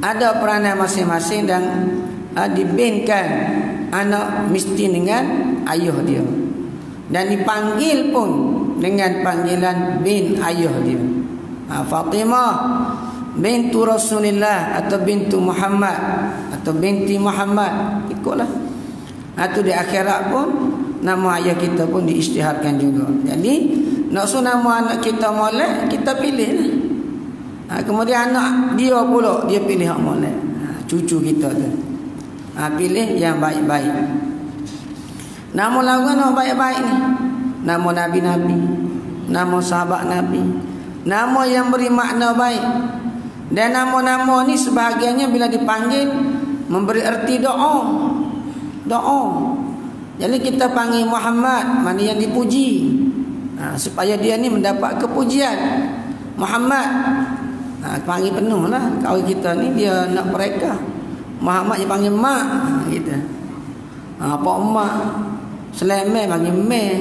ada peranan masing-masing dan dibinkan anak mesti dengan ayah dia. Dan dipanggil pun dengan panggilan bin ayah dia. Fatimah bintu Rasulillah atau bintu Muhammad atau binti Muhammad, ikutlah. Itu di akhirat pun nama ayah kita pun diisytiharkan juga. Jadi nak suruh nama anak kita molek, kita pilih. Kemudian anak dia pula dia pilih hak molek. Cucu kita tu. Pilih yang baik-baik. Nama lagu nama baik-baik ni. Nama nabi-nabi, nama sahabat nabi, nama yang beri makna baik. Dan nama-nama ni sebahagiannya bila dipanggil memberi erti doa. Doa. Jadi kita panggil Muhammad, mana yang dipuji, supaya dia ni mendapat kepujian. Muhammad, panggil penuh lah. Kalau kita ni dia nak mereka. Muhammad dia panggil mak kita. Apa mak? Selamat panggil mek.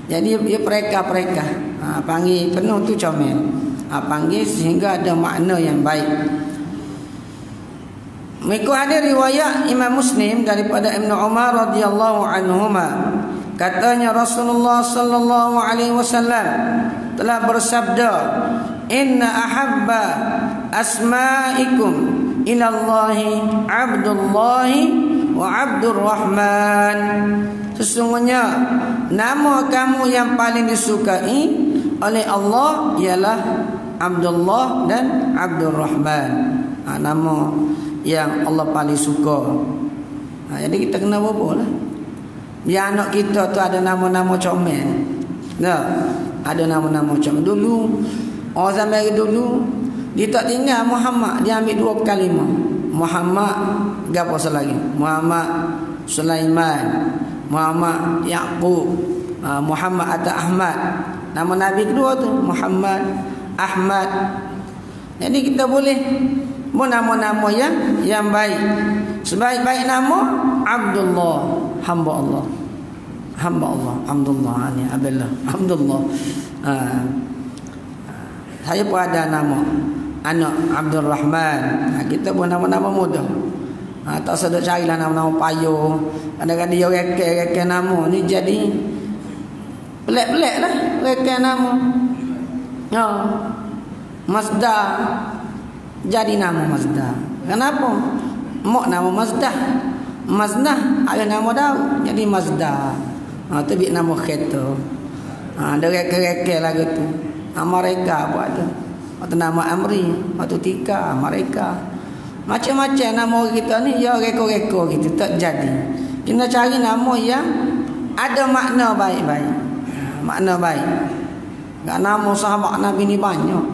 Jadi dia mereka. Panggil penuh tu comel. Panggil sehingga ada makna yang baik. Mengikut ada riwayat Imam Muslim daripada Ibnu Umar radhiyallahu anhuma, katanya Rasulullah sallallahu alaihi wasallam telah bersabda, "Inna ahabba asma'ikum ilallahi Abdullahi wa Abdurrahman." Sesungguhnya nama kamu yang paling disukai oleh Allah ialah Abdullah dan Abdurrahman. Nama yang Allah paling suka. Jadi kita kena berapa lah. Biar anak kita tu ada nama-nama comel. Ada nama-nama comel. Dulu orang zaman dulu dia tak tinggal Muhammad, dia ambil dua kalimah. Muhammad gapo selagi? Muhammad Sulaiman, Muhammad Yaqub, Muhammad atau Ahmad. Nama Nabi kedua tu Muhammad, Ahmad. Jadi kita boleh nama-nama yang baik. Sebaik-baik nama Abdullah, hamba Allah. Hamba Allah, Abdullah ni Abdullah, Abdullah. Saya pun ada nama anak Abdul Rahman. Kita pun nama-nama mudah. Tak sedap carilah nama-nama payung. Kadang-kadang dia reka nama ni jadi pelik-pelik lah reka nama. Mazda jadi nama Mazda. Kenapa? Mak nama Mazda. Mazda ada nama Daud jadi Mazda. Tu biar nama kereta. Ada reka-reka lagu tu. Mereka buat tu. Atau nama Amri, atau Tika, mereka. Macam-macam nama kita ni ya reka-reka gitu tak jadi. Kita cari nama yang ada makna baik-baik. Makna baik. Enggak nama sahabat Nabi ni banyak.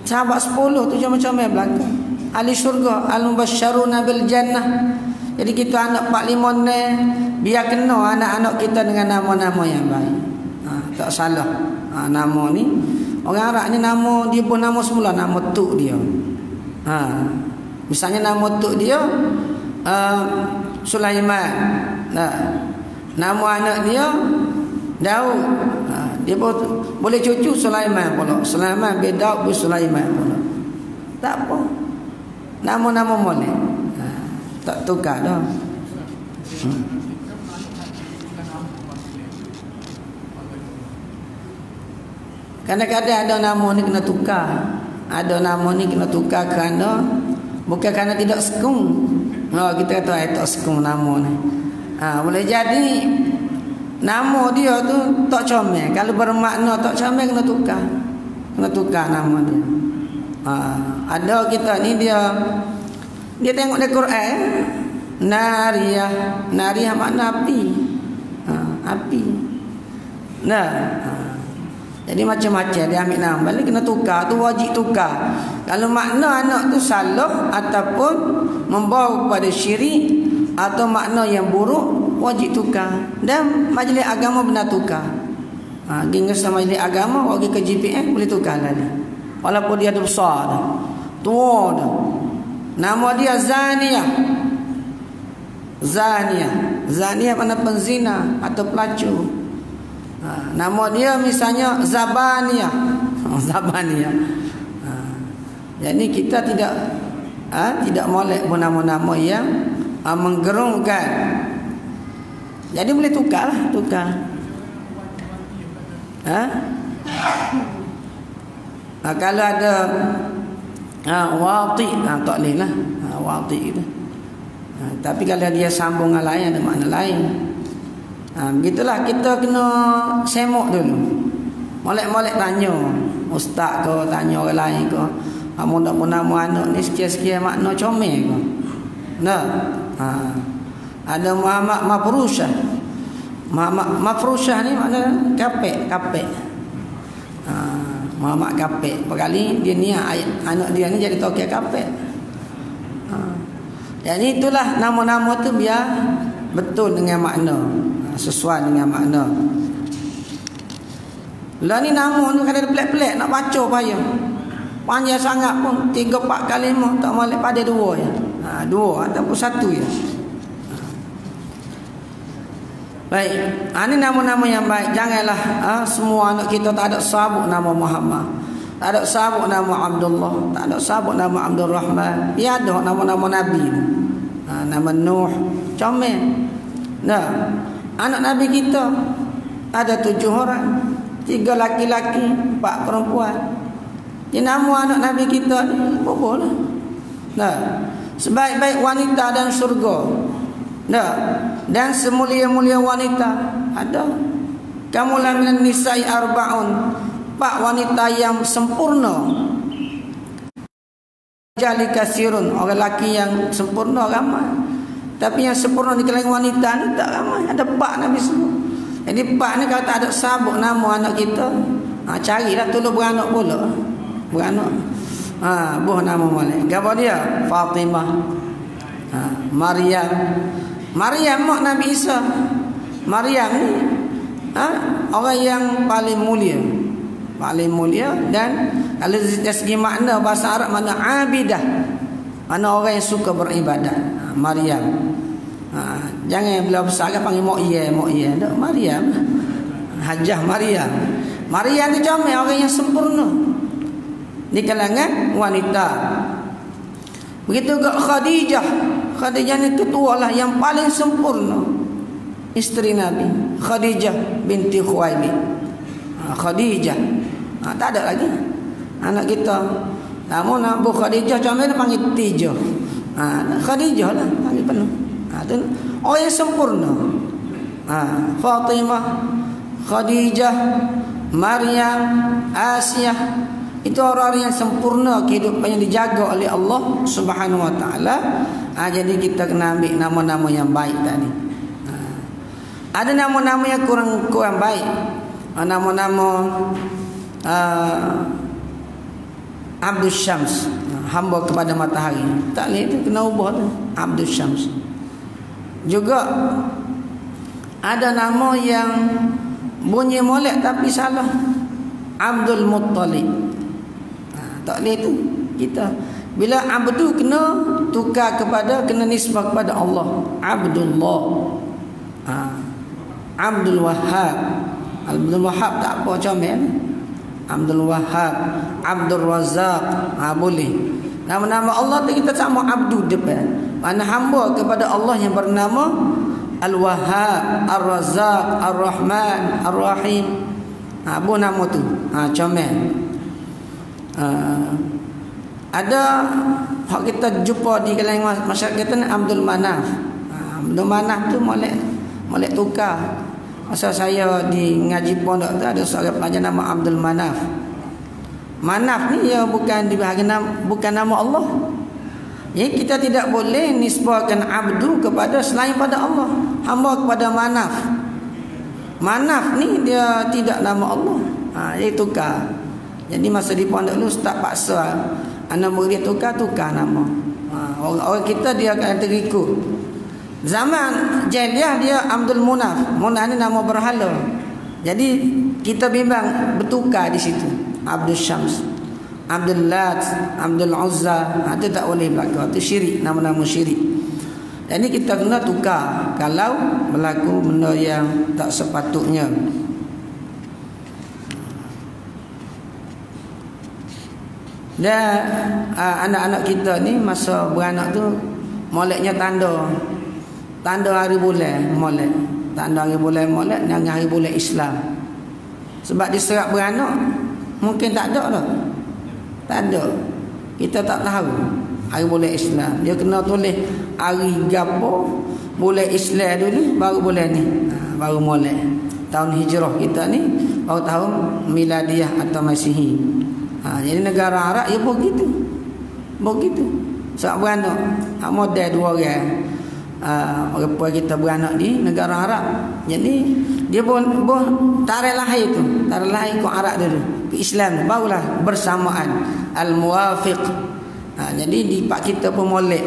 Sahabat 10 tu macam-macam belakang. Ahli syurga, al-mubasysyaruna bil jannah. Jadi kita anak 4-5 ni biar kena anak-anak kita dengan nama-nama yang baik. Tak salah. Nama ni orang Arab ni nama dia pun nama semula nama tok dia. Misalnya nama tok dia Sulaiman. Nama anak dia Daud. Dia boleh cucu Sulaiman pula. Sulaiman bin Daud bin Sulaiman pula. Tak apa. Nama-nama boleh. Tak tukar dah. Kadang-kadang ada nama ni kena tukar. Ada nama ni kena tukar kerana bukan kerana tidak sekung. Kita kata tak sekung nama ni. Boleh jadi nama dia tu tak comel. Kalau bermakna tak comel kena tukar. Kena tukar nama dia. Ada kita ni dia tengok dalam Quran Nariyah. Nariyah makna api. Api. Jadi macam-macam dia ambil nama. Balik kena tukar. Tu wajib tukar. Kalau makna anak tu salah ataupun membawa kepada syirik atau makna yang buruk, wajib tukar. Dan majlis agama benar tukar. Gengges majlis agama, pergi ke GPM boleh tukar lagi. Walaupun dia ada besar dah, tua dah. Nama dia Zaniyah. Zaniyah mana penzina atau pelacur. Nama dia misalnya Zabaniyah. Zabaniyah. Jadi kita tidak molek nama-nama yang menggerungkan. Jadi boleh tukar. Kalau ada wati, tak boleh lah wati itu. Tapi kalau dia sambung dengan lain, ada makna lain. Begitulah kita kena semok dulu. Molek-molek tanya ustaz ke, tanya orang lain ke. Kamu nak nama anak ni sekian-sekian makna comel ke? Nah. Ada Muhammad Mafrusyah. Mafrusyah ni makna kapek. Muhammad kapek. Berkali dia ni anak dia ni jadi tokoh kapek. Jadi itulah nama-nama tu biar betul dengan makna, sesuai dengan makna. Lah ni nama tu kadang pelik-pelik nak baca payah. Panjang sangat pun 3-4 kalimah tak molek pada 2 je. 2 ataupun 1 je. Baik, ini nama-nama yang baik. Janganlah semua anak kita tak ada sabuk nama Muhammad, tak ada sabuk nama Abdullah, tak ada sabuk nama Abdul Rahman. Dia ada nama-nama Nabi. Nama Nuh, comel. Nah, anak Nabi kita ada 7 orang, 3 laki-laki, 4 perempuan. Dia nama anak Nabi kita ni boleh. Nah, sebaik-baik wanita dan surga. Nah, dan semulia-mulia wanita ada. Kamulah minan nisa'i arba'un. 4 wanita yang sempurna. Jali kasirun, orang lelaki yang sempurna ramai. Tapi yang sempurna di kalangan wanita ni tak ramai. Ada 4 Nabi sebut. Jadi 4 ni kalau tak ada sabuk nama anak kita, carilah tolong beranak pula. Beranak. Buah nama molek. Apa dia? Fatimah. Maryam. Maryam mak Nabi Isa. Maryam ni orang yang paling mulia. Paling mulia. Dan kalau dari segi makna bahasa Arab makna abidah, mana orang yang suka beribadat. Maryam. Jangan bila besar kan panggil mak iya. Tak, Maryam. Hajah Maryam. Maryam ni comel, orang yang sempurna di kalangan wanita. Begitu juga Khadijah. Khadijah ni ketua lah yang paling sempurna isteri Nabi. Khadijah binti Khuwailid. Khadijah. Tak ada lagi anak kita. Namun Abu Khadijah comel dia panggil Tijah. Khadijah lah panggil penuh. Tu orang yang sempurna. Fatimah, Khadijah, Maryam, Asiyah, itu orang-orang yang sempurna kehidupannya dijaga oleh Allah Subhanahu wa taala. Jadi kita kena ambil nama-nama yang baik tadi. Ada nama-nama yang kurang baik. Nama-nama Abdul Syams, hamba kepada matahari. Tak boleh tu, kena ubah tu. Abdul Syams. Juga ada nama yang bunyi molek tapi salah. Abdul Muttalib. Tak boleh tu. Kita bila abdu kena tukar kena nisbah kepada Allah. Abdullah. Abdul Wahhab. Abdul Wahhab tak apa comel. Abdul Wahhab, Abdul Razak, boleh. Nama-nama Allah tu kita sama abdu depan. Mana hamba kepada Allah yang bernama Al-Wahhab, Ar-Razak, Ar-Rahman, Ar-Rahim. Apa nama tu? Comel. Ada hak kita jumpa di kalangan masyarakat kita ni Abdul Manaf. Abdul Manaf tu molek tukar. Masa saya di ngaji pondok tu ada seorang pelajar nama Abdul Manaf. Manaf ni ya bukan dibahagi bukan nama Allah. Jadi kita tidak boleh nisbahkan abdu kepada selain pada Allah. Hamba kepada Manaf. Manaf ni dia tidak nama Allah. Dia tukar. Jadi masa di pondok dulu ustaz paksa anak murid dia tukar nama. Orang kita dia akan terikut. Zaman jahiliyah dia Abdul Munaf. Munaf ni nama berhala. Jadi kita bimbang bertukar di situ. Abdul Syams, Abdul Lat, Abdul Uzza. Itu tak boleh berlaku. Itu syirik, nama-nama syirik. Jadi kita kena tukar kalau berlaku benda yang tak sepatutnya. Dan anak-anak kita ni masa beranak tu moleknya tanda hari bulan molek. Tanda hari bulan molek dengan hari bulan Islam. Sebab diserap beranak mungkin tak ada dah. Tak ada. Kita tak tahu hari bulan Islam. Dia kena tulis hari gapo bulan Islam dulu baru bulan ni. Baru molek. Tahun hijrah kita ni baru tahun miladiah atau Masihi. Jadi negara Arab ya begitu. Begitu. Sebab beranak model dua orang. Orang puan kita beranak di negara Arab. Jadi dia pun tarikh lahir tu. Tarikh lahir ke Arab dulu. Ke Islam barulah bersamaan al-muwafiq. Jadi di pak kita pun molek.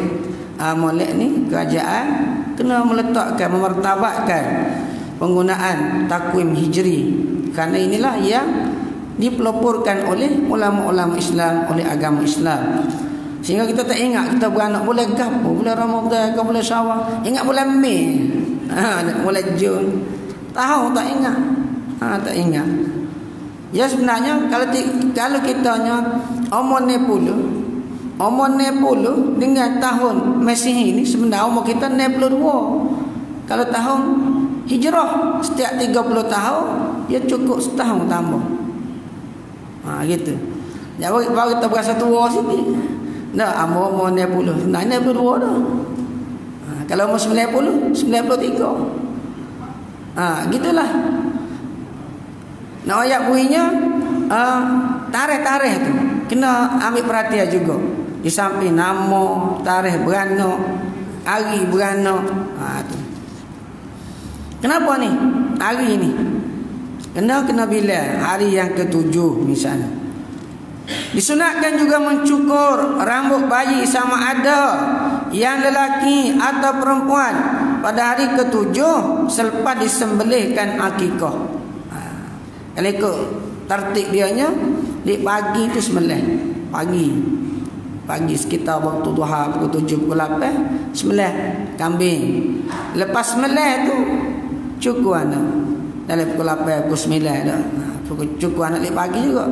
Molek ni kerajaan kena meletakkan, memartabatkan penggunaan takwim hijri. Kerana inilah yang dipeloporkan oleh ulama-ulama Islam, oleh agama Islam. Sehingga kita tak ingat kita beranak bulan gapo, bulan Ramadan ke bulan Syawal. Ingat bulan Mei, bulan Jun. Tahu tak ingat? Tak ingat. Ya sebenarnya kalau kitanya umur 60 dengan tahun Masihi ini sebenarnya umur kita 62. Kalau tahun Hijrah setiap 30 tahun dia cukup setahun tambah. Gitu. Jadi baru kita berasa tua sikit. Dah umur 60, nah 62 dah. Kalau umur 90, 93. Gitulah. Nak ayat bunyinya tarikh-tarikh tu kena ambil perhatian juga. Di samping nama, tarikh beranak, hari beranak. Tu. Kenapa ni? Hari ni. Kena bila hari yang ke-7 misalnya. Disunatkan juga mencukur rambut bayi sama ada yang lelaki atau perempuan pada hari ke-7 selepas disembelihkan akikah. Kalau ikut tertib dianya di pagi tu sembelih. Pagi sekitar waktu duha pukul 7 pukul 8 sembelih kambing. Lepas sembelih tu cukur anak. Dalam pukul 8 pukul 9 dah. Cukur anak di pagi juga.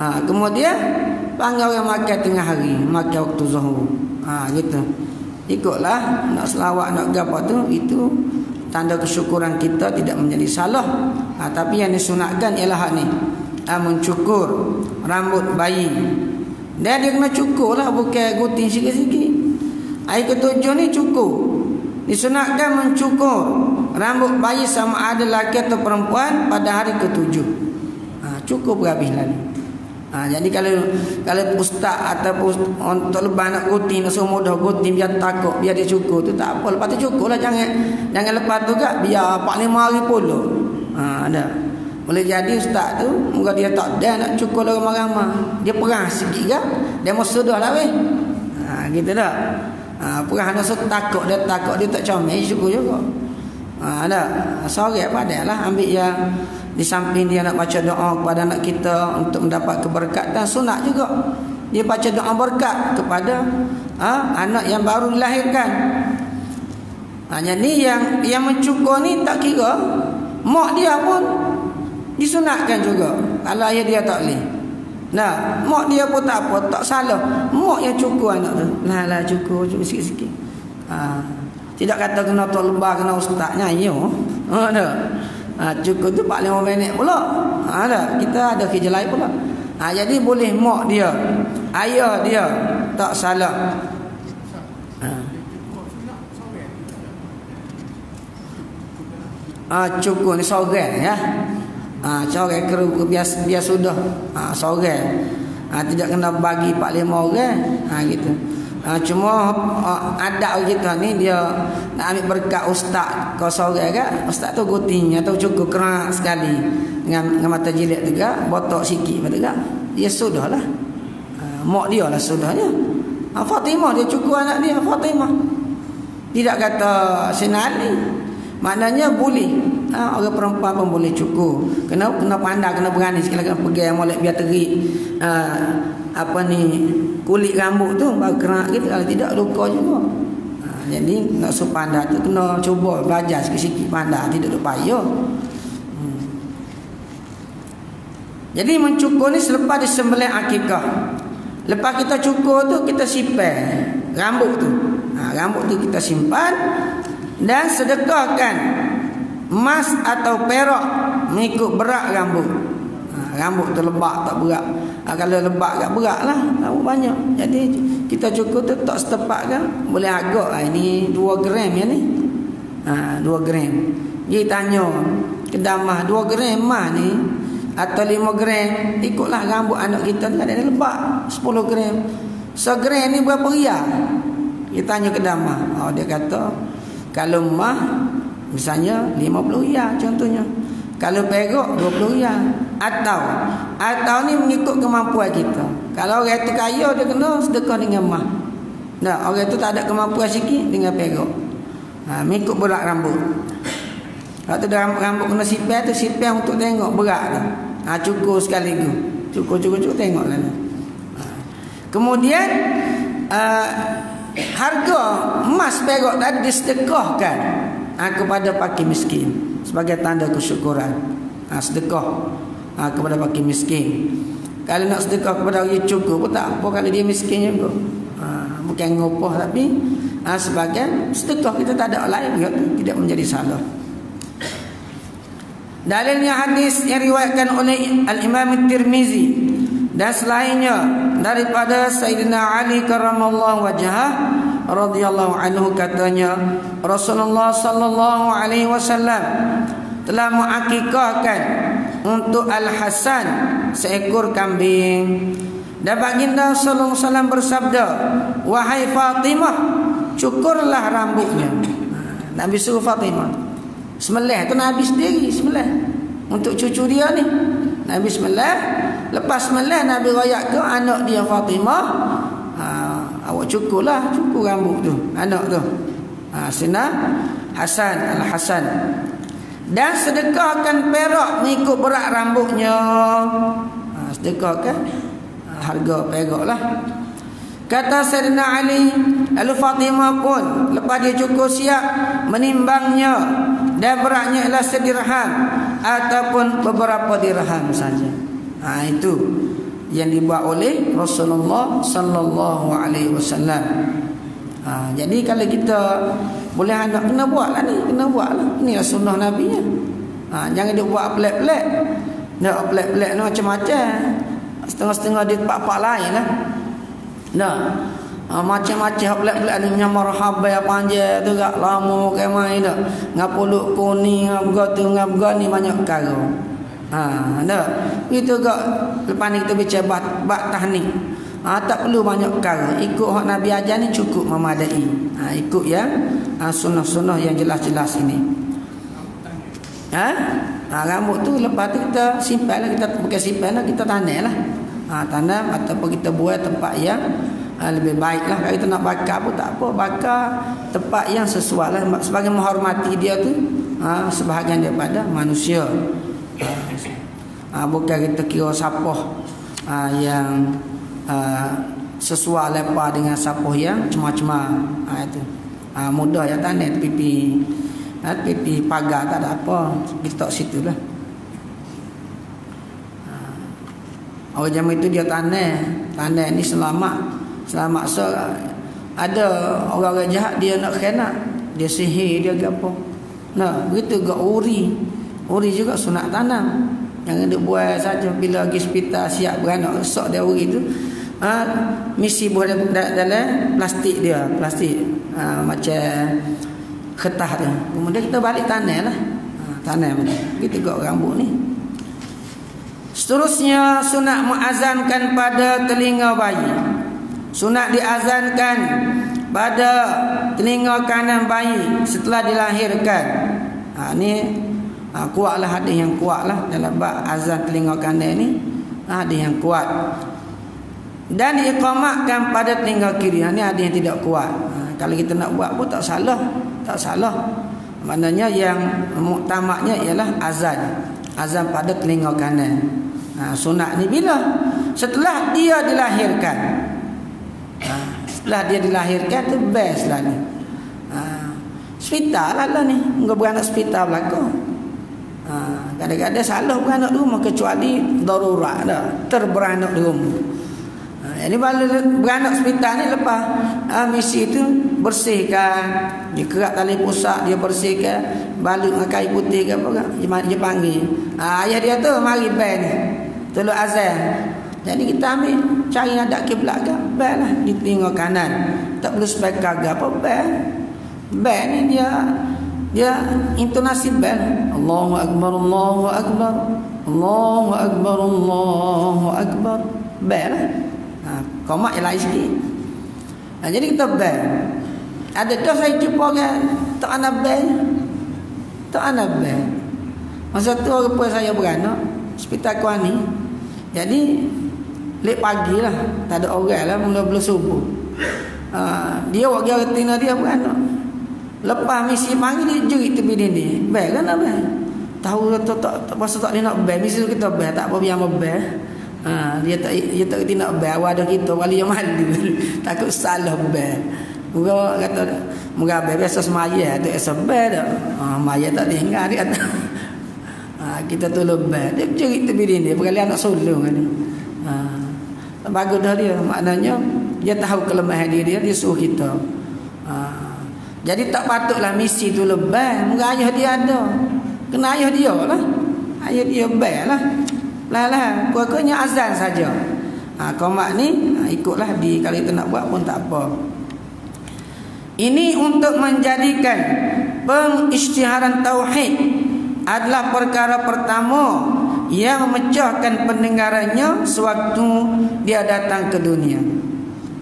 Kemudian panggil orang makan tengah hari, makan waktu zuhur. Gitu. Ikutlah nak selawat nak gapo tu, itu tanda kesyukuran kita tidak menjadi salah. Tapi yang disunatkan ialah hak ni. Mencukur rambut bayi. Dan dia kena cukur lah, bukan gunting sikit-sikit. Hari ke-7 ni cukur. Disunatkan mencukur rambut bayi sama ada lelaki atau perempuan pada hari ke-7. Cukup berhabis lagi. Jadi kalau ustaz ataupun untuk lepas nak gunting, nak suruh mudah gunting biar takut, biar dia cukur tu tak apa. Lepas tu cukur lah, jangan lepas tu kat biar 4-5 hari pula. Ada. Boleh jadi ustaz tu muka dia tak ada nak cukur lah ramai-ramai. Dia perah sikit kan? Dia mau sudah lah weh. Gitu dah. Perah nak takut dia tak comel cukur juga. Ada. Sore padahlah ambil yang di samping dia nak baca doa kepada anak kita untuk mendapat keberkatan, sunat juga dia baca doa berkat kepada anak yang baru dilahirkan. Jadi yang mencukur ni tak kira mak dia pun disunatkan juga. Kalau ayah dia tak boleh, mak dia pun tak apa, tak salah. Mak yang cukur anak tu, lah cukur sikit-sikit. Tidak kata kena tok lembah, kena ustaznya yo. Cukup tu 4-5 minit pula. Kita ada kerja lain pula. Jadi boleh mak dia, ayah dia tak salah. Cukup ni sore ya. Sore keru biar sudah. Sore. Tidak kena bagi 4-5 orang. Gitu. Cuma adat kita ni dia nak ambil berkat ustaz kau sore kan, ustaz tu gunting atau cukup keras sekali dengan mata jilat juga, botok sikit betul tak? Dia sudahlah. Mak dia lah sudahnya. Fatimah dia cukup anak dia Fatimah. Tidak kata Sinali. Maknanya boleh. Orang perempuan pun boleh cukup. Kena pandai, kena berani sekali kena pegang molek biar terik. Kulit rambut tu baru kerak gitu. Kalau tidak luka juga. Jadi nak supanda tu kena cuba belajar sikit-sikit pandai, tidak duk payah. Jadi mencukur ni selepas disembelih akikah. Lepas kita cukur tu, kita simpan rambut tu. Rambut tu kita simpan dan sedekahkan emas atau perak mengikut berat rambut. Rambut tu lebak tak berat. Kalau lebak tak berat lah, rambut banyak. Jadi kita cukur tu tak setepak kan, boleh agak ini 2 gram ya ni. 2 gram. Dia tanya ke damah 2 gram emas ni atau 5 gram, ikutlah rambut anak kita ni ada lebak 10 gram. 1 gram ni berapa riyal? Dia tanya ke damah. Dia kata kalau emas misalnya 50 riyal contohnya. Kalau perak 20 riyal. Atau ni mengikut kemampuan kita. Kalau orang tu kaya, dia kena sedekah dengan emas. Nah, orang tu tak ada kemampuan sikit dengan perak. Mengikut berat rambut. Kalau tu rambut kena sipir tu, sipir untuk tengok berat tu. Cukur sekaligus. Cukur tengoklah. Kemudian harga emas perak tadi disedekahkan kepada fakir miskin sebagai tanda kesyukuran. Sedekah kepada fakir miskin. Kalau nak sedekah kepada orang cukup pun tak apa kalau dia miskin juga. Bukan ngopah tapi sebagai sedekah, kita tak ada lain juga, tidak menjadi salah. Dalilnya hadis yang riwayatkan oleh Al-Imam At-Tirmizi dan selainnya daripada Sayyidina Ali karramallahu wajhah radhiyallahu anhu, katanya Rasulullah sallallahu alaihi wasallam telah mengakikahkan untuk Al-Hasan seekor kambing. Dan baginda sallallahu alaihi wasallam bersabda, "Wahai Fatimah, cukurlah rambutnya." Nabi suruh Fatimah sembelih tu, Nabi sendiri sembelih untuk cucu dia ni. Nabi sembelih, lepas sembelih Nabi royak ke anak dia Fatimah, awak cukur rambut tu anak tu. Sina Hasan, Al-Hasan. Dan sedekahkan perak mengikut berat rambutnya. Sedekahkan harga perak lah. Kata Sayyidina Ali, lalu Fatimah pun lepas dia cukur siap menimbangnya, dan beratnya ialah 1 dirham ataupun beberapa dirham saja. Itu yang dibuat oleh Rasulullah sallallahu alaihi wasallam. Jadi kalau kita boleh anak kena buatlah ni, inilah sunnah Nabi nya. Jangan dia buat pelik-pelik. Nak pelik-pelik ni macam-macam. Setengah-setengah di tempat-tempat lain lah. Macam-macam pelik-pelik ni marhabai panjang tu gak lama ke main dah. Ngapuluk kuning ngap ni banyak perkara. Itu gak lepas ni kita bicara bab tahnik. Tak perlu banyak perkara. Ikut hak Nabi ajar ni cukup memadai. Ikut ya sunnah-sunnah yang jelas-jelas ini. Rambut tu lepas tu kita simpan lah, kita bukan simpan lah, kita tanam lah. Tanam ataupun kita buat tempat yang lebih baik lah. Kalau kita nak bakar pun tak apa, bakar tempat yang sesuai lah, sebagai menghormati dia tu sebahagian daripada manusia. Bukan kita kira sapah yang sesuai lepas dengan sapah yang cuma-cuma. Itu mudah ya tanam pipi pagar tak ada apa, kita situ lah. Orang zaman itu dia tanam ni selamat so ada orang-orang jahat dia nak kena, dia sihir dia ke apa. Begitu juga uri juga sunat tanam. Jangan dia buat saja bila pergi hospital siap beranak esok dia uri tu. Misi buat dalam plastik dia, macam kertas tu. Kemudian kita balik tanam lah. Tanam begitu juga rambut ni. Seterusnya sunat muazankan pada telinga bayi. Sunat diazankan pada telinga kanan bayi setelah dilahirkan. Ni kuatlah hadis yang kuatlah dalam bab azan telinga kanan ni. Hadis yang kuat. Dan diiqamatkan pada telinga kiri. Ni hadis yang tidak kuat. Kalau kita nak buat pun tak salah. Maknanya yang muktamadnya ialah azan pada telinga kanan. Sunat ni bila? Setelah dia dilahirkan. Setelah dia dilahirkan tu best lah ni. Hospital lah ni. Enggak beranak hospital belakang. Kadang-kadang salah beranak di rumah kecuali darurat dah. Terberanak di rumah. Ini beranak hospital ni lepas misi tu bersihkan, dia kerak tali pusat, dia bersihkan, balut dengan kain putih ke apa, dia panggil. Ayah dia tu mari bel ni, tolong azan. Jadi kita ambil cari hadap kiblat ke, bel lah di telinga kanan. Tak perlu speaker ke apa, bel. Bel ni dia intonasi bel. Allahu akbar, Allahu akbar, Allahu akbar, Allahu akbar. Bel lah. Komak yang lain sikit. Jadi kita bel. Ada dah saya jumpa kan tak ana bel. Tak ana bel. Masa tu rupa saya beranak hospital Kuani. Jadi lek pagi lah, tak ada orang lah, mula-mula subuh. Dia buat gara tina dia beranak. Lepas misi panggil dia jerit tepi dinding. Bel kan apa? Tahu tak pasal tak dia nak bel. Misi kita bel, tak apa biar bel. Dia tak reti nak bel. Awal ada kita wali yang malu. Takut salah bel. Moga kata moga bel biasa semaya tu esa bel dah. Maya tak tinggal dia kata. Kita tolong bel. Dia jerit tepi dinding. Berkali anak sulung ni. Bagus dah dia. Maknanya dia tahu kelemahan dia suruh kita. Jadi tak patutlah misi tu lebih. Moga ayah dia ada. Kena ayah dia lah. Ayah dia bel lah. Lah, pokoknya azan saja. Qomat ni ikutlah di kalau kita nak buat pun tak apa. Ini untuk menjadikan pengisytiharan tauhid adalah perkara pertama yang memecahkan pendengarannya sewaktu dia datang ke dunia.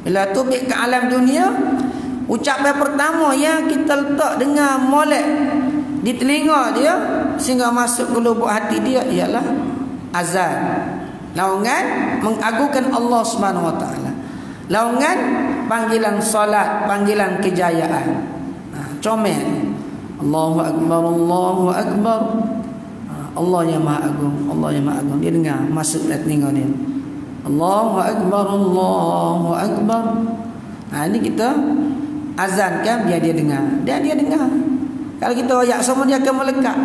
Bila tubik ke alam dunia, ucapan pertama yang kita letak dengar molek di telinga dia sehingga masuk ke lubuk hati dia ialah azan. Naungan mengagungkan Allah Subhanahu wa taala. Naungan panggilan solat, panggilan kejayaan. Comel. Allahu akbar, Allahu akbar. Allah yang Maha Agung, Allah yang Maha Agung. Dia dengar masuk dalam telinga dia. Allahu akbar, Allahu akbar. Ini kita azankan biar dia dengar. Dan dia dengar. Kalau kita royak semua dia akan melekat.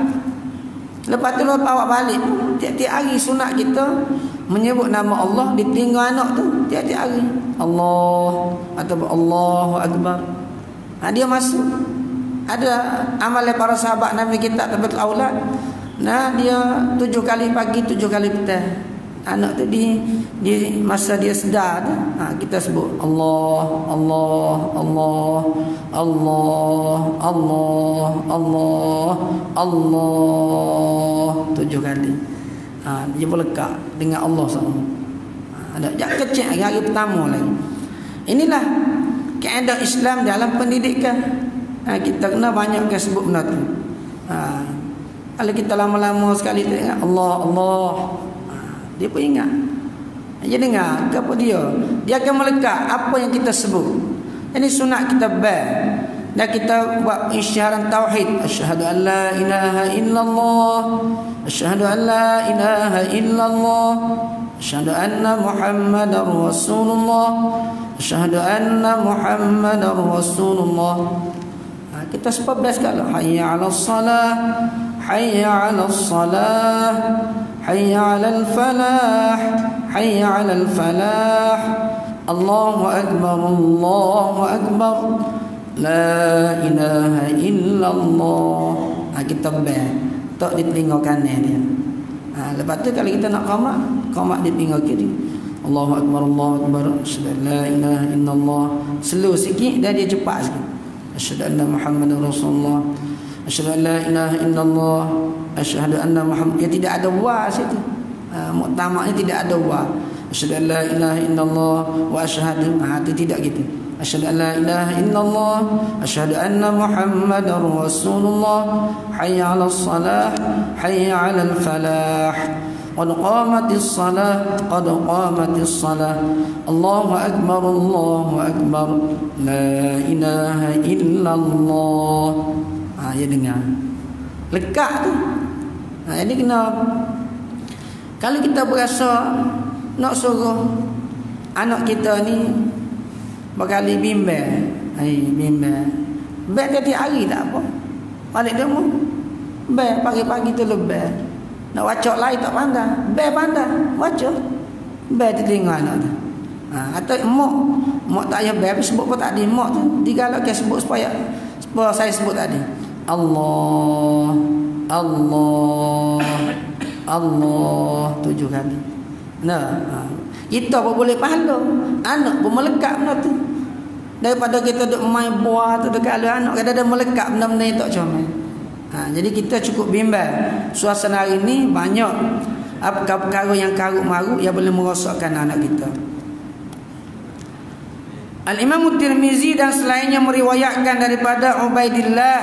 Lepas tu lepas awak balik, tiap-tiap hari sunat kita menyebut nama Allah di telinga anak tu tiap-tiap hari. Allah atau Allahu akbar. Dia masuk. Ada amalan para sahabat Nabi kita Tabbatul Aulad. Dia 7 kali pagi, 7 kali petang. Anak tu di masa dia sedar tu, kita sebut Allah, Allah, Allah, Allah, Allah, Allah, Allah 7 kali. Dia melekat dengan Allah SWT. Ada jak kecil hari pertama lagi. Inilah kaedah Islam dalam pendidikan. Kita kena banyakkan sebut benda tu. Kalau kita lama-lama sekali tengok Allah, Allah, dia pun ingat. Dia dengar ke apa dia. Dia akan melekat apa yang kita sebut. Ini sunat kita bel. Dan kita buat isyarat tauhid. Asyhadu an la ilaha illallah. Asyhadu an la ilaha illallah. Asyhadu anna Muhammadar Rasulullah. Asyhadu anna Muhammadar Rasulullah. Kita sebab best kalau hayya 'alas salah, hayya 'alas salah, hayya 'alal falah, hayya 'alal falah. Allahu akbar, Allahu akbar. La ilaha illallah. Kita bel tak di telinga kanan dia. Lepas tu kalau kita nak qamat di telinga kiri. Allahu akbar, Allahu akbar. Asyhadu an la ilaha illallah. Slow sikit dan dia cepat sikit. Asyhadu anna Muhammadar Rasulullah. Asyhadu an la ilaha illallah. Asyhadu anna Muhammad. Dia tidak ada wa situ. Muktamaknya tidak ada wa. Asyhadu an la ilaha illallah wa asyhadu. Itu tidak gitu. Asyhadu an la ilaha illallah. Asyhadu anna Muhammadar Rasulullah. Hayya 'alas salah, hayya 'alal falah. Qad qamatis salah, qad qamatis salah. Allahu akbar, Allahu akbar. La ilaha illallah. Dia dengar. Lekat tu. Jadi kena. Kalau kita berasa nak suruh anak kita ni berkali bimbel, bimbel. Bel tiap hari tak apa. Balik dia mu. Bel pagi-pagi tu lebih. Nak wacak lain tak pandai. Bel pandai. Wacak. Bel di telinga anak tu. Atau mak tak payah bayar sebut pun tak ada. Mak tu digalakkan sebut supaya saya sebut tadi. Allah, Allah, Allah 7 kali. Kita pun boleh pahala. Anak pun melekat benda tu. Daripada kita duk main buah tu dekat anak, kadang-kadang melekat benda-benda yang tak comel. Jadi kita cukup bimbang. Suasana hari ni banyak perkara yang karut-marut yang boleh merosakkan anak kita. Al-Imam Tirmizi dan selainnya meriwayatkan daripada Ubaidillah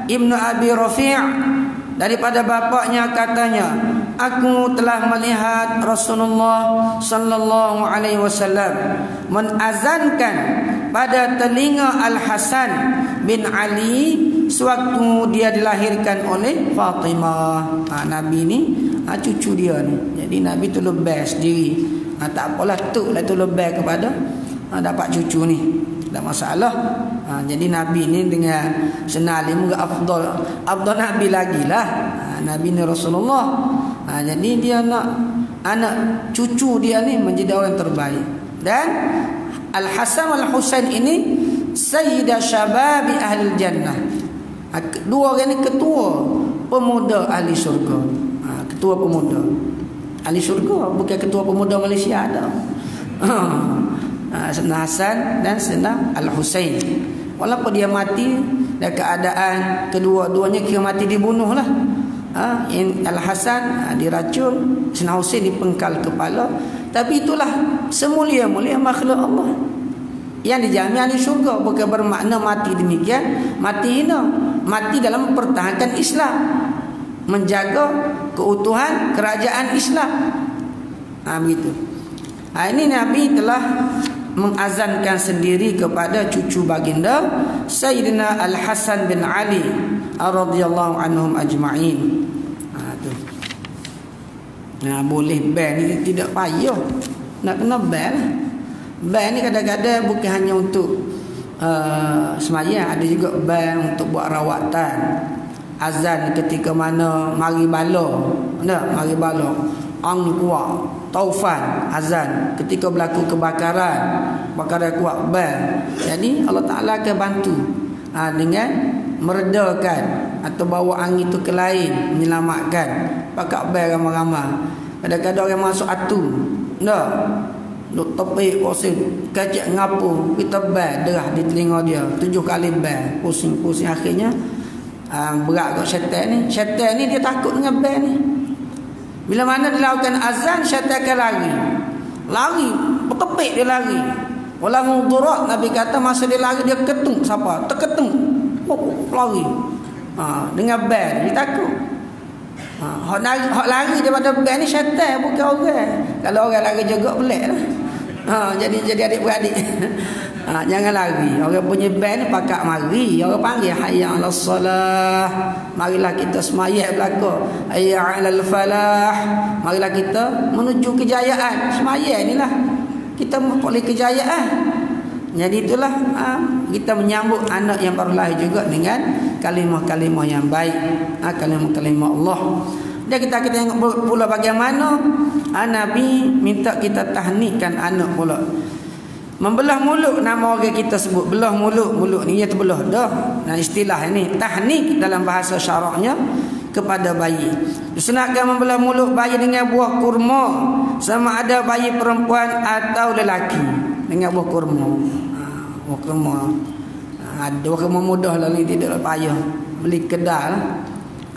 Ibnu Abi Rafi' daripada bapaknya katanya, aku telah melihat Rasulullah sallallahu alaihi wasallam menazankan pada telinga Al-Hasan bin Ali sewaktu dia dilahirkan oleh Fatimah. Nabi ni cucu dia ni. Jadi Nabi tu lebih sendiri. Tak apalah tu lah tu lebih kepada dapat cucu ni. Tak masalah. Jadi Nabi ni dengan senali muka afdal Nabi lagi lah. Nabi ni Rasulullah. Jadi dia nak anak cucu dia ni menjadi orang terbaik. Dan Al-Hasan Al-Husain ini Sayyida Syababi Ahli Jannah. Dua orang ni ketua pemuda ahli syurga. Ketua pemuda ahli syurga, bukan ketua pemuda Malaysia ada. Sayyidina Hasan dan Sayyidina Al-Husain. Walaupun dia mati dalam keadaan kedua-duanya kira mati dibunuh lah. Al-Hasan diracun, Sayyidina Husain dipengkal kepala. Tapi itulah semulia-mulia makhluk Allah yang dijamin ahli syurga. Bukan bermakna mati demikian mati hina. Mati dalam mempertahankan Islam, menjaga keutuhan kerajaan Islam. Begitu. Ini Nabi telah mengazankan sendiri kepada cucu baginda Sayyidina Al-Hasan bin Ali radhiyallahu anhum ajma'in. Boleh ban ni tidak payah nak kena ban. Ban ni kadang-kadang bukan hanya untuk semayang, ada juga ban untuk buat rawatan. Azan ketika mana mari bala, mari bala, angin kuat, taufan, azan ketika berlaku kebakaran kuat ban. Jadi Allah Ta'ala akan bantu dengan meredakan atau bawa angin itu ke lain, menyelamatkan. Pakai ban ramai-ramai. Kadang-kadang orang masuk atu, duk tepik pusing, kacak ngapu, kita ban derah di telinga dia 7 kali ban, pusing-pusing. Akhirnya berat kat syaitan ni dia takut dengan ban ni. Bila mana dilakukan azan, syaitan akan lari, bertepik dia lari. Wala mudarat, Nabi kata masa dia lari dia ketung siapa? Terketung. Lari. Dengan ban dia takut. Hak lari daripada ban ni syaitan, bukan orang. Kalau orang lari juga pelik lah. Jadi adik-beradik. Jangan lari. Orang punya ban ni pakak mari. Orang panggil hayya 'alas salah. Marilah kita semayang belaka. Hayya 'alal falah. Marilah kita menuju kejayaan. Semayang inilah kita memperoleh kejayaan. Jadi itulah kita menyambut anak yang baru lahir juga dengan kalimah-kalimah yang baik, kalimah-kalimah Allah. Dan kita tengok pula bagaimana Nabi minta kita tahnikkan anak pula. Membelah mulut, nama orang kita sebut belah mulut. Mulut ni ia terbelah dah. Nah, istilah ini tahnik dalam bahasa syaraknya kepada bayi. Disunatkan membelah mulut bayi dengan buah kurma, sama ada bayi perempuan atau lelaki, dengan buah kurma. Buah kurma. Ada buah kurma mudah lah ni, tidak payah beli kedai lah.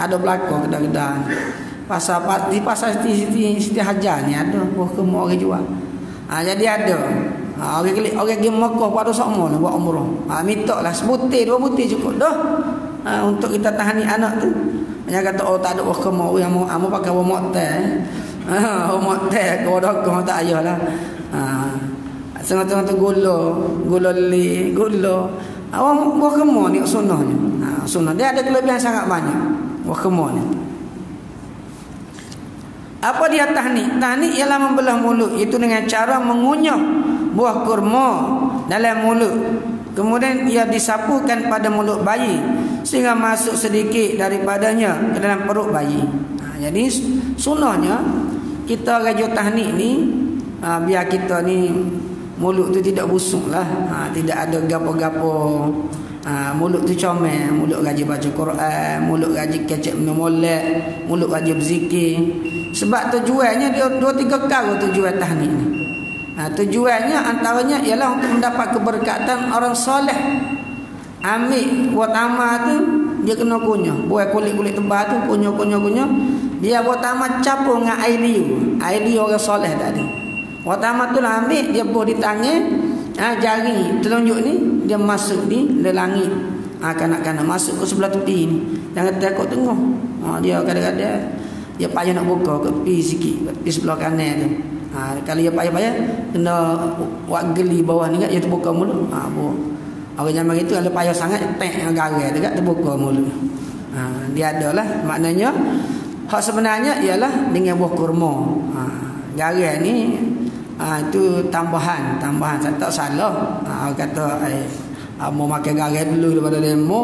Ada belakang kedai-kedai. Di pasar Siti Hajar ni ada buah kurma orang jual. Jadi ada. Orang pergi Mekah pada sama lah buat umrah. Minta lah sebutir 2 butir cukup dah. Untuk kita tahani anak tu. Yang kata tak ada buah kurma, yang mau pakai buah motel. Motel kau dah kau tak payahlah. Setengah-setengah tu gula li, gula. Awak buah kurma ni sunnahnya. Sunnah dia ada kelebihan sangat banyak. Buah kurma ni. Apa dia tahnik? Tahnik ialah membelah mulut, itu dengan cara mengunyah buah kurma dalam mulut. Kemudian ia disapukan pada mulut bayi sehingga masuk sedikit daripadanya ke dalam perut bayi. Jadi sunnahnya kita raja tahnik ni biar kita ni mulut tu tidak busuk lah, tidak ada gapo-gapo. Mulut tu comel, mulut rajin baca Quran, mulut rajin kecek minum molek, mulut rajin berzikir. Sebab tujuannya dia 2-3 kali tujuan tahnik ni. Tujuannya antaranya ialah untuk mendapat keberkatan orang soleh. Ambil buat tamat tu dia kena kunyah, buat kulit-kulit tebal tu kunyah. Dia buat tamat capur dengan air liu orang soleh tadi. Buat tamat tu lah ambil, dia buat di tangan, jari telunjuk ni dia masuk di langit. Kanak-kanak masuk ke sebelah tepi ni. Jangan takut tengok. Dia kadang-kadang dia payah nak buka ke tepi sikit, ke tepi sebelah kanan tu. Kalau dia payah-payah kena buat geli bawah ni kat dia terbuka mulut. Orang zaman itu kalau payah sangat tek garai dekat terbuka mulut. Dia adalah maknanya hak sebenarnya ialah dengan buah kurma. Garai ni itu tambahan saya tak salah. Kata mau makan garai dulu daripada demo.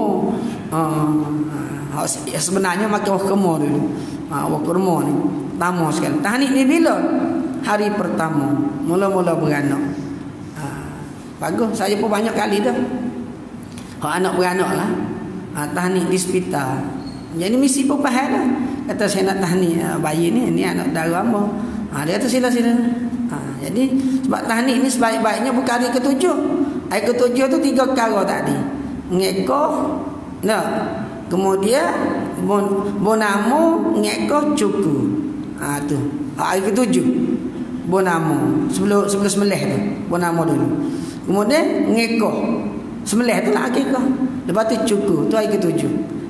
Sebenarnya makan buah kurma dulu. Buah kurma ni tamu sekali. Tahnik ni bila? Hari pertama mula-mula beranak. Bagus, saya pun banyak kali dah. Anak beranak lah. Tahnik di hospital. Jadi misi pun faham lah. Kata saya nak tahnik bayi ni anak dara apa. Dia kata sila. Jadi sebab tahnik ni sebaik-baiknya bukan hari ke-7. Hari ke-7 tu 3 perkara tadi. Ngekoh, kemudian bonamu, ngekoh, cukup. Tu. Hari ke-7 bonamu. Sebelum sembelih tu bonamu dulu. Kemudian ngekoh. Sembelih tu lah akikah. Lepas tu cukup. Tu hari ke-7.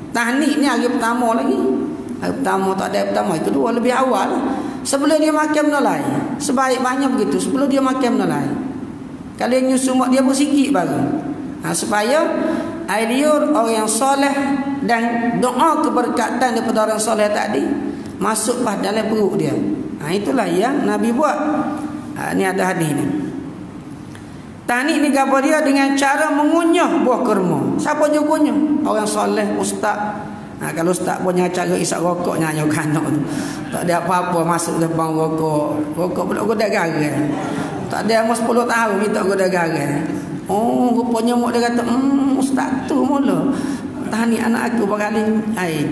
Tahnik ni hari pertama lagi. Hari pertama tak ada, hari pertama. Hari kedua lebih awal lah. Sebelum dia makan benda lain. Sebaik-baiknya begitu. Sebelum dia makan benda lain. Kalau dia nyusu mak dia pun sikit baru. Supaya air liur orang yang soleh dan doa keberkatan daripada orang soleh tadi masuk pas dalam perut dia. Itulah yang Nabi buat. Ni ada hadis ni. Tahnik ni gapo dia dengan cara mengunyah buah kurma. Siapa je kunyah? Orang soleh, ustaz. Kalau ustaz punya cara isap rokok nyanyi kanak tu. Tak ada apa-apa masuk depan rokok. Rokok pula godak garai. Tak ada 10 tahun minta godak garai. Rupanya mak dia kata, ustaz tu mula. Tahnik anak aku berkali.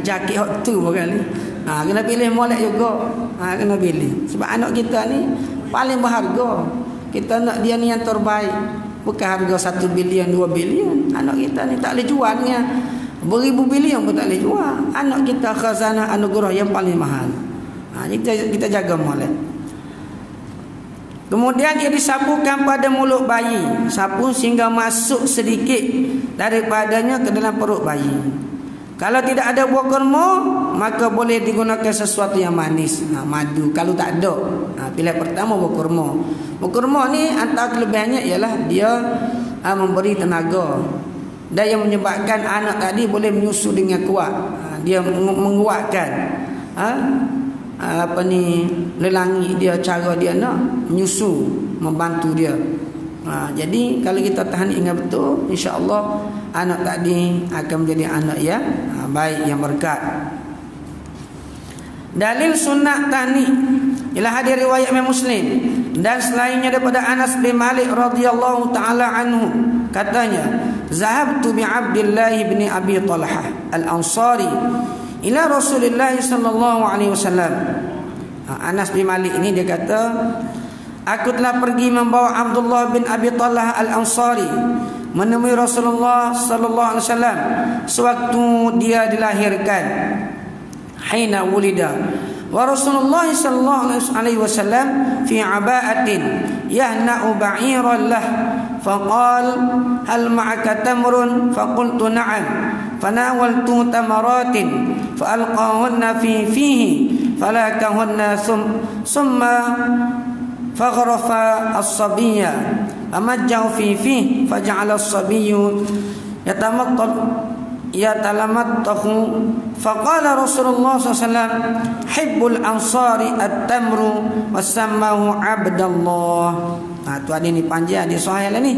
Jaket hot tu berkali. Kena pilih molek juga. Kena pilih. Sebab anak kita ni paling berharga. Kita nak dia ni yang terbaik. Bukan harga 1 bilion, 2 bilion. Anak kita ni tak boleh jualnya. Beribu bilion pun tak boleh jual. Anak kita khazanah anugerah yang paling mahal. Kita jaga molek. Kemudian ia disapukan pada mulut bayi. Sapu sehingga masuk sedikit daripadanya ke dalam perut bayi. Kalau tidak ada buah kurma, maka boleh digunakan sesuatu yang manis. Madu. Kalau tak ada, pilihan pertama buah kurma. Buah kurma ni antara kelebihannya ialah dia memberi tenaga. Dan yang menyebabkan anak tadi boleh menyusu dengan kuat. Dia menguatkan lelangi dia, cara dia nak menyusu, membantu dia. Jadi kalau kita tahan ingat betul, insya-Allah anak tadi akan menjadi anak yang baik, yang berkat. Dalil sunnah tahnik ialah hadis riwayat Imam Muslim dan selainnya daripada Anas bin Malik radhiyallahu taala anhu, katanya, "Zahabtu bi Abdullah bin Abi Talhah al-Ansari ila Rasulullah sallallahu alaihi wasallam." Anas bin Malik ini dia kata, aku telah pergi membawa Abdullah bin Abi Talhah al-Ansari menemui Rasulullah sallallahu alaihi wasallam sewaktu dia dilahirkan. Hina wulida wa Rasulullah sallallahu alaihi wasallam fi aba'atin yahna'u ba'iran lah, faqal hal ma'aka tamrun, faqultu na'am, fanawaltu tamaratin fa'alqahunna fihi falakahunna summa faghrafa as-sabiyya amajjahu fihi faja'ala as-sabiyyu yatalamattahu faqala Rasulullah SAW hibbul ansari at-tamru wasammahu abdallah. Tu ada ni panjang, dia sahih lah ni.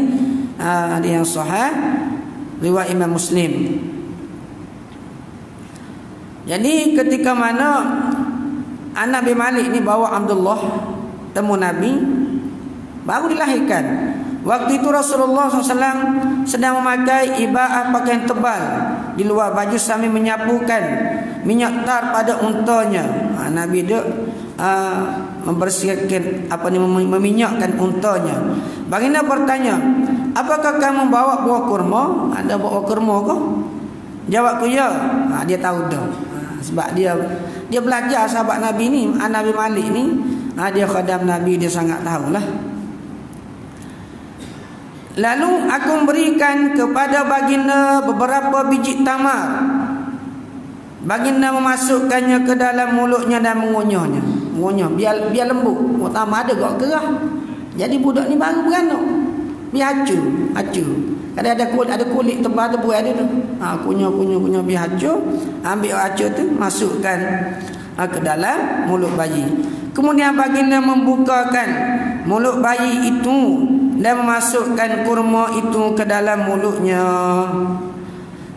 Dia yang sahih riwayat Imam Muslim. Jadi ketika mana Anas bin Malik ni bawa Abdullah temu Nabi, baru dilahirkan. Waktu itu Rasulullah SAW sedang memakai iba'ah pakaian tebal di luar baju sambil menyapukan minyak tar pada untanya. Nabi dia membersihkan meminyakkan untanya. Baginda bertanya, apakah kamu bawa buah kurma? Ada bawa kurma ke? Jawabku ya. Dia tahu dah. Sebab dia belajar sahabat Nabi ni, Nabi Malik ni, dia khadam Nabi, dia sangat tahulah. Lalu aku memberikan kepada baginda beberapa biji tamar. Baginda memasukkannya ke dalam mulutnya dan mengunyahnya. Mengunyah biar lembut. Tamar ada kok kerah. Jadi budak ni baru beranak. Biar hacu. Kadang ada kulit tebal tebu ada tu. Kunyah biar hacu. Ambil hacu tu masukkan ke dalam mulut bayi. Kemudian baginda membukakan mulut bayi itu dan memasukkan kurma itu ke dalam mulutnya.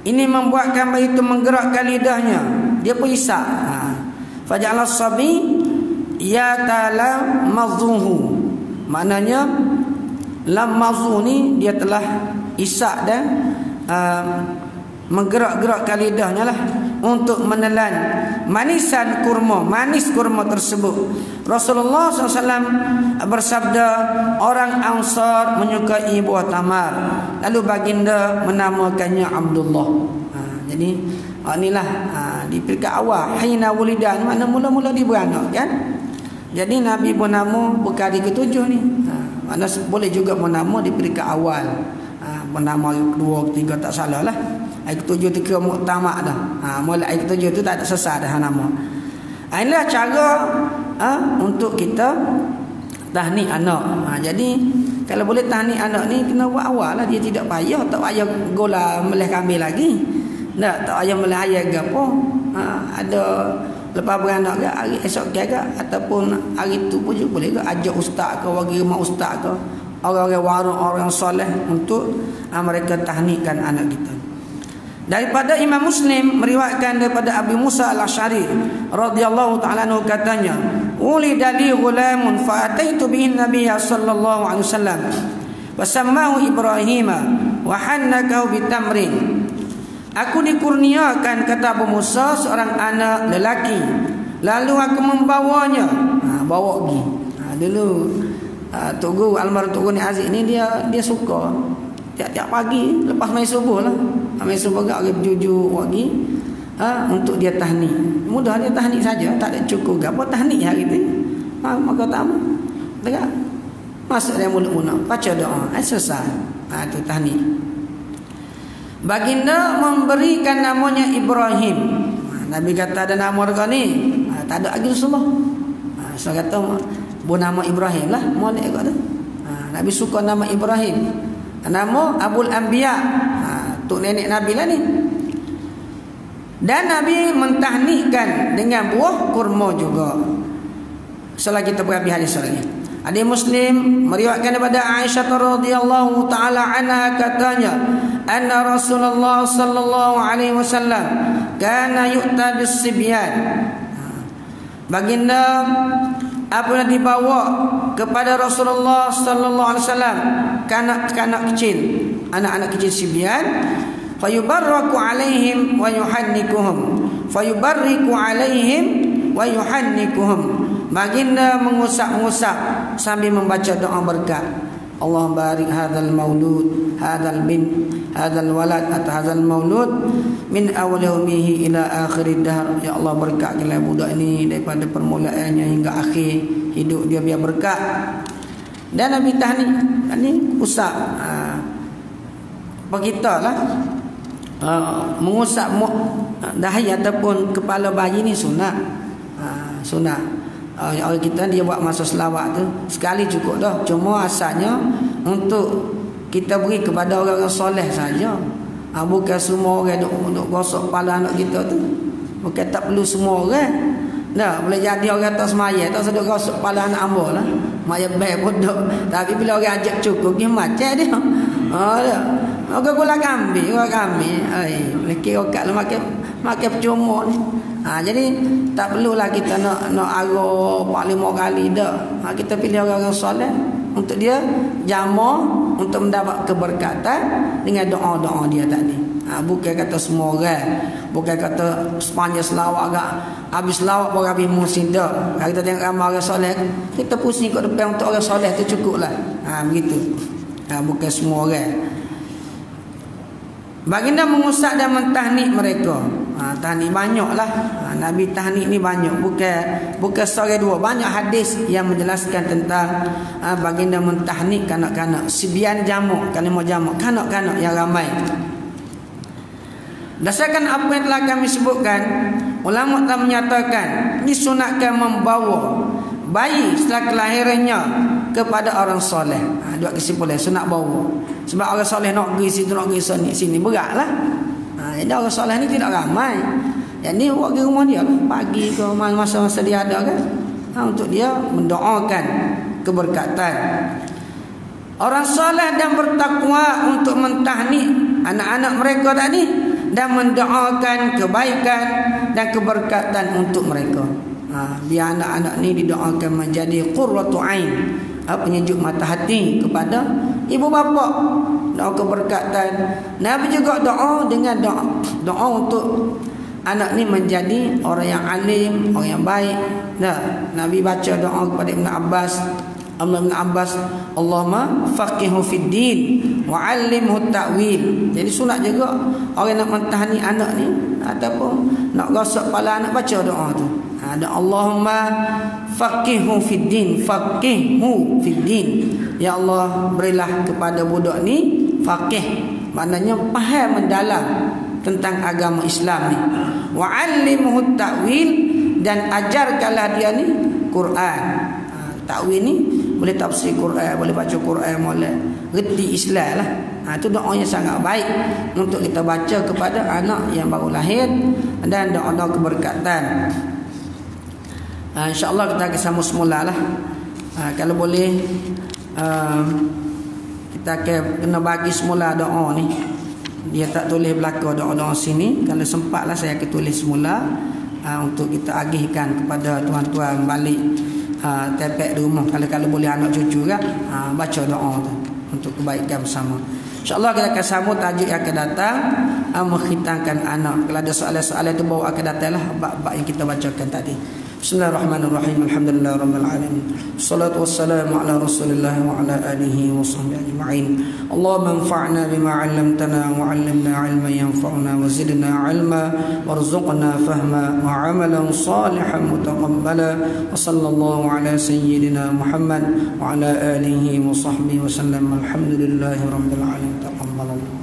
Ini membuatkan bayi itu menggerakkan lidahnya. Dia pun isap. Faja'ala sabi yatala mazuhu. Maknanya lam mazu ni dia telah isap dan menggerak-gerakkan lidahnya lah untuk menelan manis kurma tersebut. Rasulullah SAW bersabda, orang Ansar menyukai buah tamar. Lalu baginda menamakannya Abdullah. Jadi inilah di peringkat awal hina wulidan, mana mula-mula dia beranak kan. Jadi Nabi pun nama bukan hari ke-7 ni. Mana boleh juga menama di peringkat awal. Menama 2, 3 tak salah lah. Hari ke-7 tu kira muktamad dah. Mulai hari ke-7 tu tak ada sesat dah nama. Inilah cara untuk kita tahnik anak. Jadi kalau boleh tahnik anak ni kena buat awal lah. Dia tidak payah, tak payah gola melih kambing lagi. Tak payah melih ayam ke apa. Ada lepas beranak ke hari esok ke ataupun hari tu pun juga boleh ke ajak ustaz ke bagi rumah ustaz ke orang-orang warung, orang soleh untuk mereka tahnikkan anak kita. Daripada Imam Muslim meriwayatkan daripada Abu Musa Al-Asy'ari radhiyallahu ta'ala anhu katanya, ulida li ghulamun fa ataitu bihi Nabiy sallallahu alaihi wasallam wa sammahu Ibrahim wa hannakahu bitamrin. Aku dikurniakan, kata Abu Musa, seorang anak lelaki. Lalu aku membawanya, bawa pergi. Dulu Tok Guru, almarhum Tok Guru ni Aziz ni dia suka tiap-tiap pagi lepas main subuh lah. Main subuh agak orang berjujuk pagi untuk dia tahnik. Mudah dia tahnik saja, tak ada cukup ke apa tahnik hari ni. Maka tamu dekat masuk dalam mulut-mulut, baca doa, selesai. Itu tahnik. Baginda memberikan namanya Ibrahim. Nabi kata ada nama orang ni, tak ada lagi Rasulullah. Saya kata bernama Ibrahim lah, molek kat tu. Nabi suka nama Ibrahim. Nama Abul Anbiya, tok nenek Nabi lah ni. Dan Nabi mentahnikkan dengan buah kurma juga. Selagi kita berhabis hadis lagi. Hadis Muslim meriwayatkan daripada Aisyah radhiyallahu taala anha katanya, anna Rasulullah sallallahu alaihi wasallam kana yu'ta bis-sibyan. Baginda apabila dibawa kepada Rasulullah sallallahu alaihi wasallam kanak-kanak kecil, anak-anak kecil sibyan, fayubarraku alaihim wa yuhannikuhum, fayubarriku alaihim wa yuhannikuhum. Baginda mengusap-ngusap sambil membaca doa berkat. Allah barik hadzal maulud, hadzal bin, hadzal walad atau hadzal maulud min awal yaumihi ila akhir dahr. Ya Allah, berkatkanlah budak ini daripada permulaannya hingga akhir hidup dia, biar berkat. Dan Nabi tahnik ni usap begitulah mengusap dahi ataupun kepala bayi ni sunat. Sunat. Orang kita dia buat masa selawat tu sekali cukup dah. Cuma asalnya untuk kita beri kepada orang-orang soleh saja. Bukan semua orang duk gosok kepala anak kita tu. Bukan tak perlu semua orang. Nah, boleh jadi orang tak semaya tak seduk gosok kepala anak hamba lah. Maya baik bodoh. Tapi bila orang ajak cukup dia macam dia. Orang gula kambing, lelaki rokat lah makan percuma ni. Jadi tak perlulah kita nak arah 4-5 kali dah. Kita pilih orang-orang soleh. untuk dia jamak untuk mendapat keberkatan dengan doa-doa dia tadi. Bukan kata semua orang, bukan kata sepanjang selawat agak habis selawat baru habis musim dah. Kalau kita tengok ramai orang soleh, kita pusing kat depan untuk orang soleh tu cukuplah. Begitu. Bukan semua orang. Baginda mengusap dan mentahnik mereka. Tahnik banyaklah. Nabi tahnik ni banyak, bukan seorang dua. Banyak hadis yang menjelaskan tentang baginda mentahnik kanak-kanak. Sibian jamak, kalau mau jamak kanak-kanak yang ramai. Dasarkan apa yang telah kami sebutkan, ulama telah menyatakan disunatkan membawa bayi setelah kelahirannya kepada orang soleh. Dua kesimpulan sunat bawa. Sebab orang soleh nak pergi situ, nak pergi sini beratlah. Jadi orang soleh ni tidak ramai. Yang ni buat ke rumah dia pagi ke masa-masa dia ada kan. Untuk dia mendoakan keberkatan. Orang soleh dan bertakwa untuk mentahnik anak-anak mereka tadi dan mendoakan kebaikan dan keberkatan untuk mereka. Biar anak-anak ni didoakan menjadi qurratu ain, penyejuk mata hati kepada ibu bapa. Doa keberkatan. Nabi juga doa dengan doa untuk anak ni menjadi orang yang alim, orang yang baik. Nabi baca doa kepada Ibn Abbas, Allahumma faqihhu fid din wa 'allimhu ta'wil. Jadi sunat juga orang nak mentahni anak ni ataupun nak gosok kepala anak baca doa tu. Ada Allahumma faqihhu fid din, faqihhu fid din. Ya Allah, berilah kepada budak ni faqih, maknanya faham mendalam tentang agama Islam ni. Wa 'allimhu ta'wil, dan ajarkanlah dia ni Quran. Ta'wil ni boleh tafsir Quran, boleh baca Quran, boleh reti Islam lah. Itu doanya sangat baik untuk kita baca kepada anak yang baru lahir, dan doa-doa keberkatan. InsyaAllah kita akan sambung semula lah. Kalau boleh kita akan kena bagi semula doa ni. Dia tak tulis belakang doa-doa sini. Kalau sempat lah saya akan tulis semula untuk kita agihkan kepada tuan-tuan balik tepek di rumah. Kalau boleh anak cucu kan, baca doa tu untuk kebaikan bersama. InsyaAllah kita akan sambut tajuk yang akan datang, mengkhitangkan anak. Kalau ada soalan-soalan tu bawa akan datang lah bab-bab yang kita bacakan tadi. Bismillahirrahmanirrahim. Alhamdulillah rabbil alamin. Wassalatu wassalamu ala Rasulillah wa ala alihi wa sahbihi ajma'in. Allahumma anfa'na bima 'allamtana wa 'allimna 'ilman yanfa'una wa zidna 'ilma warzuqna fahma wa 'amalan salihan mutaqabbala. Wa sallallahu ala sayyidina Muhammad wa ala alihi wa sahbihi wa sallam. Alhamdulillahi rabbil alamin. Taqabbalallah.